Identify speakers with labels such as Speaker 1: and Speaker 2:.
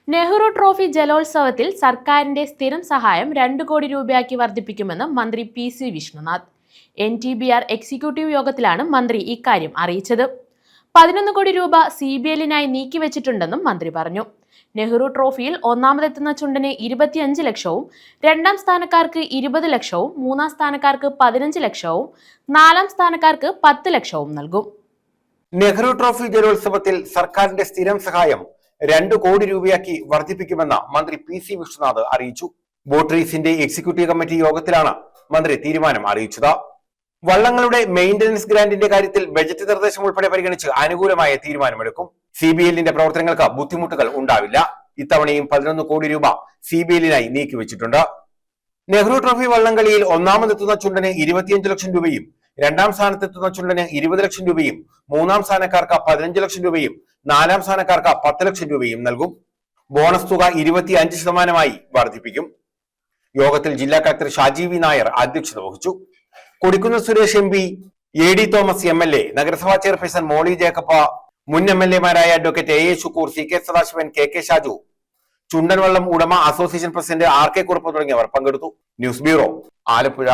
Speaker 1: Nehru trophy ജലോത്സവത്തിൽ സർക്കാരിന്റെ സ്ഥിരം സഹായം 2 കോടി രൂപയാക്കി വർദ്ധിപ്പിക്കുമെന്ന് മന്ത്രി പി.സി. വിഷ്ണുനാഥ്. NTBR എക്സിക്യൂട്ടീവ് യോഗത്തിലാണ് മന്ത്രി ഇക്കാര്യം അറിയിച്ചത്. 11 കോടി രൂപ CBLനായി നീക്കിവച്ചിട്ടുണ്ടെന്നും മന്ത്രി പറഞ്ഞു. നെഹ്റു ട്രോഫിയിൽ ഒന്നാമതെത്തുന്ന ചുണ്ടന് 25 ലക്ഷവും, രണ്ടാം സ്ഥാനക്കാർക്ക് 20 ലക്ഷവും, മൂന്നാം സ്ഥാനക്കാർക്ക് 15 ലക്ഷവും, നാലാം സ്ഥാനക്കാർക്ക് 10 ലക്ഷവും നൽകും.
Speaker 2: നെഹ്റു ട്രോഫി ജലോത്സവത്തിൽ സർക്കാരിന്റെ സ്ഥിരം സഹായം 2 കോടി രൂപയാക്കി വർദ്ധിപ്പിക്കുമെന്ന് മന്ത്രി പി.സി. വിഷ്ണുനാഥ് അറിയിച്ചു. ബോട്ട് റേസിന്റെ എക്സിക്യൂട്ടീവ് കമ്മിറ്റി യോഗത്തിലാണ് മന്ത്രി തീരുമാനം അറിയിച്ചത്. വള്ളങ്ങളുടെ മെയിന്റനൻസ് ഗ്രാന്റിന്റെ കാര്യത്തിൽ ബജറ്റ് നിർദ്ദേശം ഉൾപ്പെടെ പരിഗണിച്ച് അനുകൂലമായ തീരുമാനമെടുക്കും. CBLന്റെ പ്രവർത്തനങ്ങൾക്ക് ബുദ്ധിമുട്ടുകൾ ഉണ്ടാവില്ല. ഇത്തവണയും 11 കോടി രൂപ CBLനായി നീക്കിവെച്ചിട്ടുണ്ട്. നെഹ്റു ട്രോഫി വള്ളംകളിയിൽ ഒന്നാമതെത്തുന്ന ചുണ്ടന് 25 ലക്ഷം രൂപയും, രണ്ടാം സ്ഥാനത്തെത്തുന്ന ചുണ്ടന് 20 ലക്ഷം രൂപയും, മൂന്നാം സ്ഥാനക്കാർക്ക് 15 ലക്ഷം രൂപയും, നാലാം സ്ഥാനക്കാർക്ക് 10 ലക്ഷം രൂപയും നൽകും. ബോണസ് തുക 25% വർദ്ധിപ്പിക്കും. യോഗത്തിൽ ജില്ലാ കളക്ടർ ഷാജി വി നായർ അധ്യക്ഷത വഹിച്ചു. Kodikunnil Suresh MP, AD Thomas MLA, നഗരസഭാ ചെയർപേഴ്സൺ മോളി ജേക്കബ്, മുൻ MLAമാരായ advocate A.A. Shukkoor, CK Sadasivan, KK Shaju, ചുണ്ടൻവള്ളം ഉടമ അസോസിയേഷൻ പ്രസിഡന്റ് RK കുറുപ്പ് തുടങ്ങിയവർ പങ്കെടുത്തു. News bureau, Alappuzha.